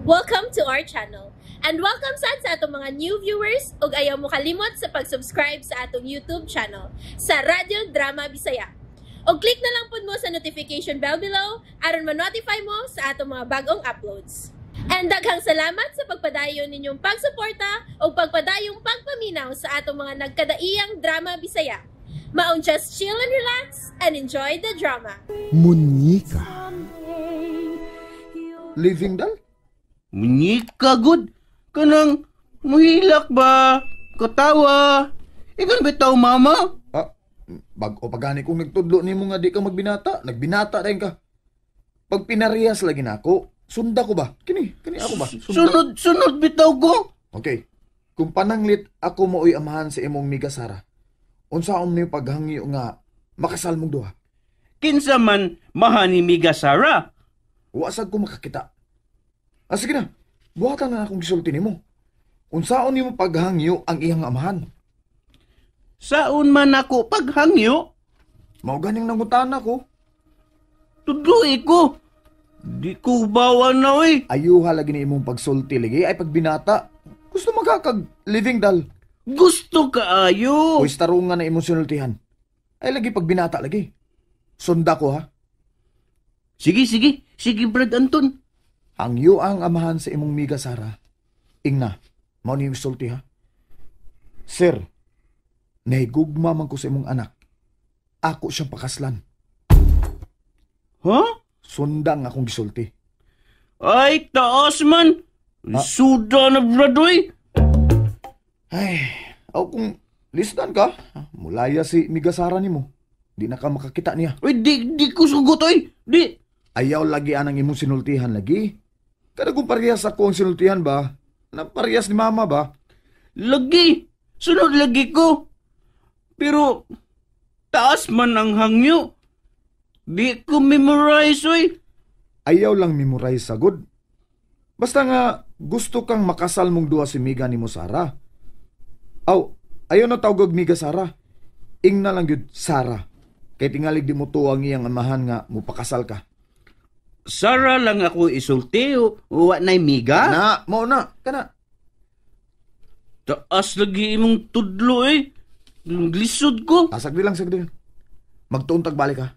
Welcome to our channel. And welcome sa atong mga new viewers ug ayaw mo kalimot sa pag-subscribe sa atong YouTube channel sa Radio Drama Bisaya. O click na lang pud mo sa notification bell below aron ma-notify mo sa atong mga bagong uploads. And daghang salamat sa pagpadayon ninyong pagsuporta o pagpadayong pagpaminaw sa atong mga nagkadaiyang Drama Bisaya. Maun just chill and relax and enjoy the drama. Munyika. Living doll? Munyika, good. Kanang muhilak ba? Katawa. Ikan bitaw, mama? Bago pagani kung nagtudlo ni mo nga di ka magbinata. Nagbinata rin ka. Pag pinarehas lagi na ako, sunda ko ba? Kini ako ba? Sunod bitaw ko. Okay. Kung pananglit ako mo'y amahan sa imong miga Sara, unsaon mo yung paghangyo nga makasal mong duha? Kinsa man mahani miga Sara. Wasag ko makakita. Sige na, buhatan na akong gisulti nimo. Unsaon nimo paghangyo ang iyang amahan? Saon man ako paghangyo? Mao ganing nangutan ako. Tudloy ko. Di ko bawan na eh. Ayuha lagi ni imong pagsulti lagi ay pagbinata. Gusto magkakag living doll. Gusto ka ayo. Uy, tarungan na imong sinultihan. Ay lagi pagbinata lagi. Sunda ko ha. Sige, Brad Anton. Hangyo ang amahan sa imong miga Sara. Ingna, mao ni sulti ha. Sir, nahigugma man ko sa imong anak. Ako siyang pakaslan. Ha? Sundang akong gisulti. Ay, taas man. Suda na, Brad, oy. Ay, kung listan ka, mulaya si miga Sara nimo. Di na ka makakita niya. Uy, di ko sugot, oy. Di. Ayaw lagi anang imong sinultihan lagi. Kada kung parehas ako ang sinultihan ba, na parehas ni mama ba? Lagi. Sunod lagi ko. Pero, taas man ang hangyo. Di ko memorize, oy. Ayaw lang memorize sagod. Basta nga, gusto kang makasal mong duha si miga ni mo Sara. Ayaw na tawag miga Sara. Ing na lang yun, Sara. Kaya tingalig di mo tuwang iyang amahan nga mo pakasal ka. Sara lang ako isulti o wa na'y miga? Mao na, kana. Taas lagi imong tudlo eh. Glisod ko. Sagdi lang. Magtuuntag balik ka.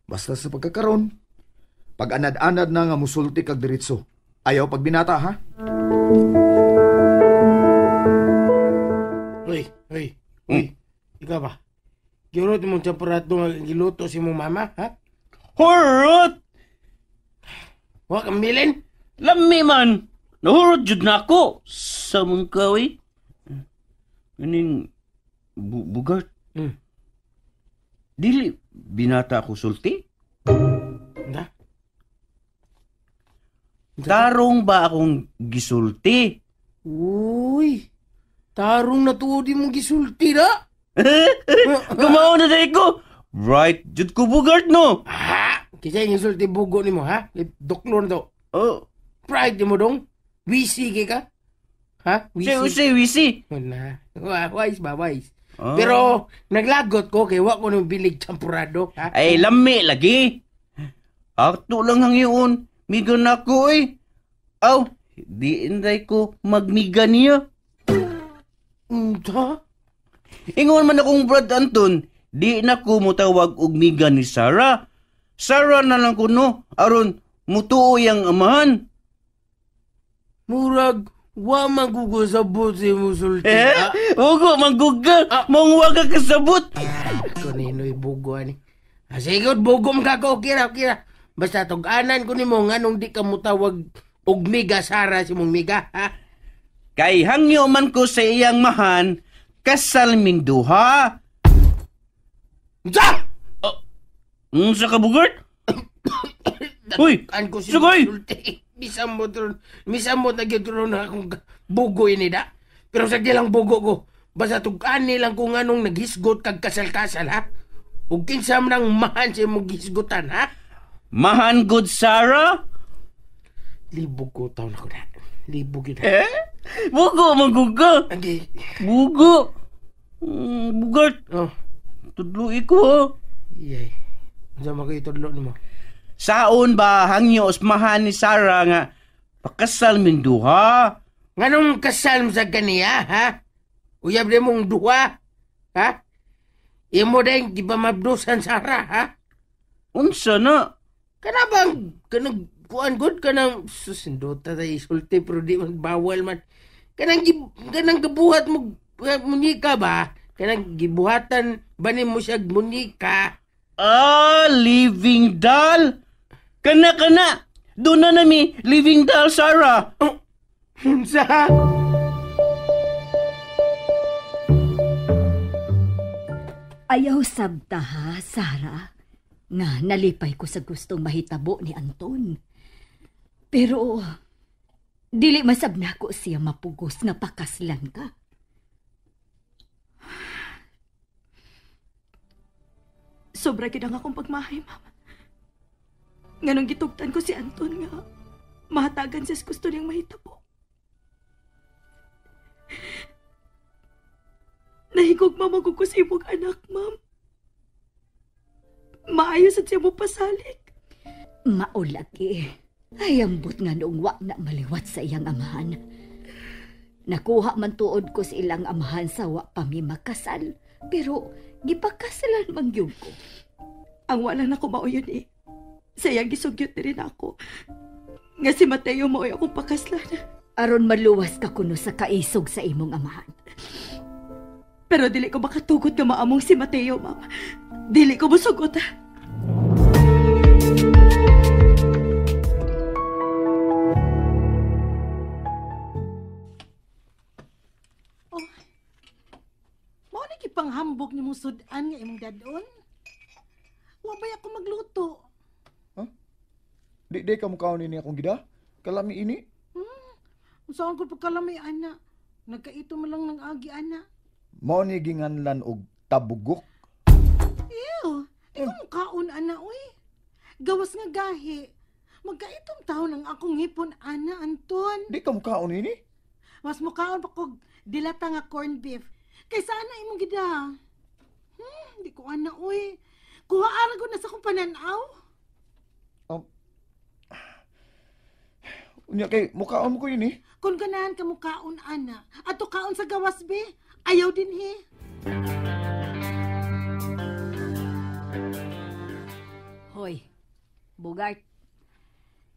Basta sa pagkakaroon, pag anad-anad na nga musulti kag diretso. Ayaw pag binata ha? Uy. Ikaw ba? Gilot mong champurato nga giluto si mong mama, ha? Hurot! Wa kang bilin? Lami man! Nahurot jud na ako! Sa mong kawi? Ganing bugart. Dili binata ako sulti? Na? Tarong ba akong gisulti? Uy! Tarong na tuodi mong gisulti na? Gumao na day ko! Right, jud ko bugart no! Ha? Kisay yung sulti bugo ni mo, ha? Doklo na to. Oh. Pride ni mo dong? Wisi ka? Ha? Wisi. Na. Wise ba? Oh. Pero, naglagot ko kay wa ko nung bilig champurado, ha? Ay, lami lagi. Akto lang ang iyon. Miga na ko eh. Di inday ko magmiga niya. Ha? Ingon man akong Brad Anton, di na ko mutawag og miga ni Sara. Sara na lang kuno, aron mutuoy ang amahan. Murag, wa magugusabot si mo sulti, ha? Ugo, magguga. Mong waga kasabot. Kunino'y bugo, ani. Sigod, bugom ka ko, kira. Basta tug-anan ko ni mo, nganong di ka mutawag og miga Sara si mong miga, ha? Kay hangyo man ko sa iyang mahan, kasal ming duha. Sa! Sa kabugart? Uy, An ko si sugay! sulti. Misamot na gituron na akong bugo ini da. Pero sa lang bugo ko, basta tug-ani lang kung anong naghisgot kag kasal-kasal, ha? Ug kinsa man ang mahan sa imong gisgutan, ha? Mahan good Sara? Libog ko taon ako na. Libog yun. Bugo, magguga. Agi. Bugo. Bugart. Oh. Tudlo ko ha. Iyay. Ano mo kayo tudlo ni mo? Saon ba hangyo usmahan ni Sara nga Pakasal min duha. Nganong kasal sa kaniya, ha? Uyab din mong duha, ha? Imo din gipamabdusan Sara, ha? Unsa na? Kanabang, kanang kuan good, kanang susindota tayo isulti, pero di man bawal man. Kanang gabuhat mo, munika ba? Kanang gibuhatan ba ni mo siya munika? Living doll? Kana. Doon na nami, living doll, Sarah. Oh, unsa? Ayaw sabta ha, Sarah, nga nalipay ko sa gustong mahitabo ni Anton. Pero, dili masabna ko siya mapugos nga pakaslan ka. Sobra gid ang akong pagmahay, mama. Nganong gitugtan ko si Anton nga mahatagan siya sa gusto niyang mahitabo. Nahigog mamagog ko sa imong anak, ma'am. Maayos at siya mo pasalig. Maulagi. Ay, ambot nga noong wa na maliwat sa iyang amahan. Nakuha man tuod ko sa ilang amahan sa wa pa mi makasal. Pero, gipakasalan man yun ko. Ang wala na ko mauyon eh. Sayang gisugyot na rin ako. Nga si Mateo mo ay akong pakaslan. Aron maluwas ka kuno sa kaisog sa imong amahan. Pero dili ko makatugot nga maamong si Mateo, mama. Dili ko musugot, ha? Oh, mao ni kipanghambog ni mong sudan nga imong dadon. Wa bay ako magluto. Di ka mukhaon ini akong gida? Kalami ini? Saan ko pagkalami, ana? Nagkaito mo lang ng agi, ana. Mao ni ginganlan og tabugok. Ew, di ko mukhaon, ana, uy. Gawas nga gahi. Magkaitong taon ang akong hipon, ana, Anton. Di ka mukhaon ini? Mas mukhaon pa kog dilata nga corned beef. Kaysa ana imong gida. Di ko, ana, uy. Kuha arago na sa kong pananaw. Unya kay mukhaon mo ko ini. Kung ganahan ka mukhaon, ana. Ato kaon sa gawas, be. Ayaw din, he. Hoy, Bugart.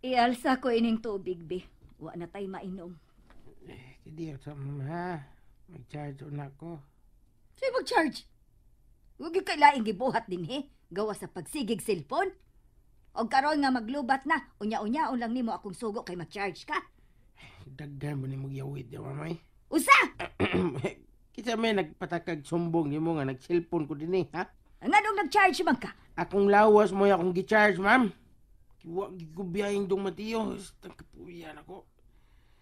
Ialsa ko ining tubig, be. Wa na tay mainom. Hindi sa ha. Mag-charge na ko. Sa'yo mag-charge? Huwag yung kailaing gibuhat din, he. Gawa sa pagsigig cellphone. O karon nga maglubat na, unya-unyaon lang nimo akong sugo kay mag-charge ka. Daggan mo ni mo giyawid, ya mamay. Usa! Kita may nagpatakag sumbong ni mo nga nag-cellphone ko din ha? Nganong nag-charge man ka? Akong lawas mo akong gi-charge, ma'am. Huwag gigubiyahin dong Matiyo. Kapuyan ako.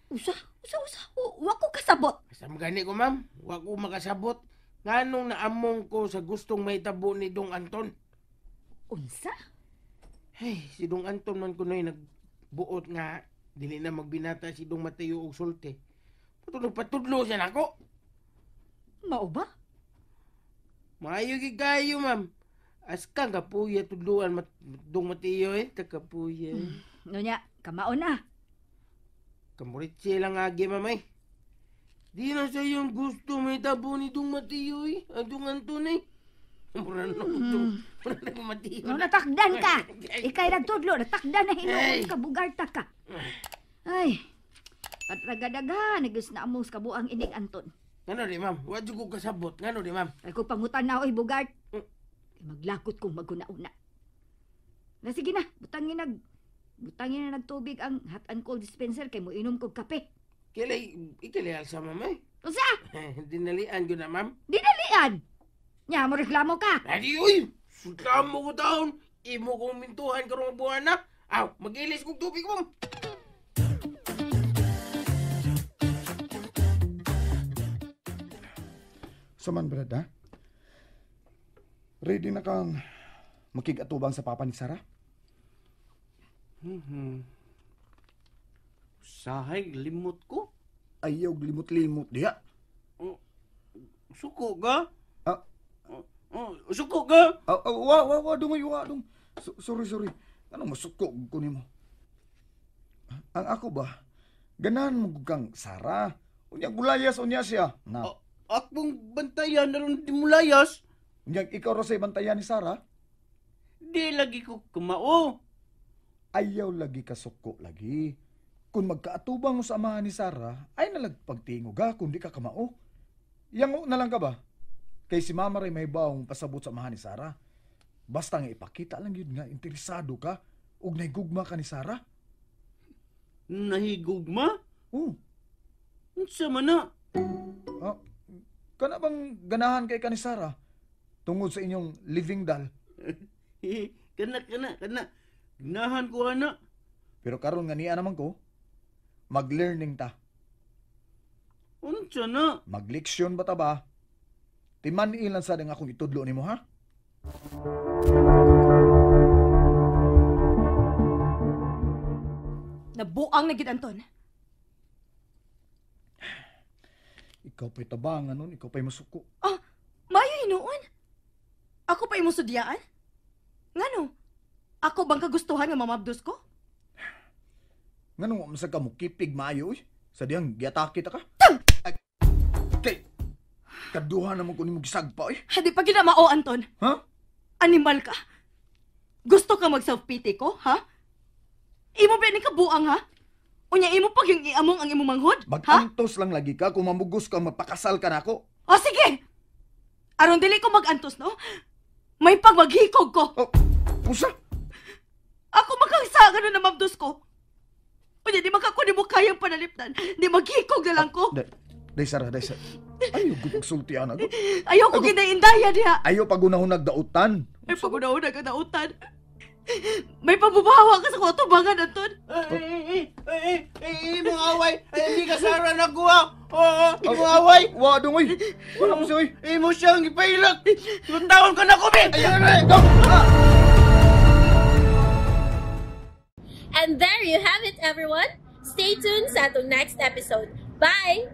Usa. Wa ko kasabot. Kasam gani ko, ma'am. Huwag ko makasabot. Nganong naamong ko sa gustong may tabo ni Dong Anton. Unsa? Hey, si Dong Anton man ko na nagbuot nga. Dili na magbinata si Dong Mateo og sulti. Patudlo siya nako. Mao ba? Maayo gigayo, ma'am. Askang kapuya tudluan Dong Mateo takapuya. Nunya, kamao na. Kamuritsi lang agi, mamay. Di na sa yung gusto may tabo ni Dong Mateo ang Dong Anton Mura na Mateo. No, natakdan ka. Ikay nagtudlo, natakdan na hinuon ka, bugarta ka. Ay, patragadaga, nagis na amos kabuang inig Anton. Ngano di, ma'am? Wadyo ko kasabot. Ngano di, ma'am? Ay ko pangutan na oy bugart. Maglakot kong maguna-una. Na sige na, butangin na nagtubig ang hot and cold dispenser kay mo inom kog kape. Ikilay alsa, mamay. Usa? Dinalian ko na, ma'am. Dinalian. Nya mo reklamo ka. Adi, uy! Reklamo ko taon. Imo kong mintuhan karong buwan na. Aw, mag-ilis kong tubig, ma'am. Saman, brad, ha? Ready na kang makigatubang sa papa ni Sarah? Sahay, limot ko. Ayaw limot-limot diya. Suko ka? Suko ka? Dumay, Sorry. Anong masuko ko nimo? Ang ako ba, Ganahan mo kang Sara. Unyang gulayas unya siya. Na, Akong bantayan na ron di mulayas. unyang ikaw ra say bantayan ni Sara. Di lagi ko kumao. Ayaw lagi kasuko lagi. Kung magkaatubang mo sa amahan ni Sara, ay nalagpagtingog ha kung di ka kamao. Yango na lang ka ba? Kay si Mama rin may bawang pasabot sa amahan ni Sara. Basta nga ipakita lang yun nga, interesado ka, ug naigugma ka ni Sara. Nahigugma? Oo. Unsa man na? Ah, kana bang ganahan kay ka ni Sara? Tungod sa inyong living doll. Kana. Gnahan ko ana. Pero karon nga niya naman ko, mag-learning ta. Unsa na? Mag-leksyon ba ta ba? Timan ilan sa ding akong itudlo nimo ha? Nabuang na gid Anton. Ikaw pa'y tabangan nun, ikaw pa'y masuko. Ah, mayo hinuon. Ako pa imong sudyaan? Ngano? Ako bang kagustuhan nga mamabdos ko? Nga masag ka mo kipig maayo eh. Sa diyang giatake ta ka? Ay, kay, kaduha naman ko ni mo gisagpa eh. Di pa gina mao Anton. Ha? Animal ka. Gusto ka mag-self-pity ko, ha? Imo ba ni kabuang, ha? Unya imo pag yung iamong ang imong manghod, ha? Mag-antos lang lagi ka kung mamugos ka magpakasal ka na ako. O sige! Aron dili ko mag-antos, no? May pagmaghikog ko. Oh, pusa? Ako makangsaga na namabdos ko. Unya di makakuni mo kayang panalipdan. Di maghikog na lang ko. Day Sara. Ayaw ko pagsultian ako. Ayaw ko ginaindaya diha. Ayaw pagunahon nagdautan. Ay pagunaw na kadautan. May pabubawa ka sa kutubangan, Anton. Imong away. Hindi ka Sara nakuha. Oo, imong away. Wadong oy. Wala mo siya oy. Imo siyang ipailag. Luntaon ka na kumin. And there you have it, everyone. Stay tuned sa atong next episode. Bye!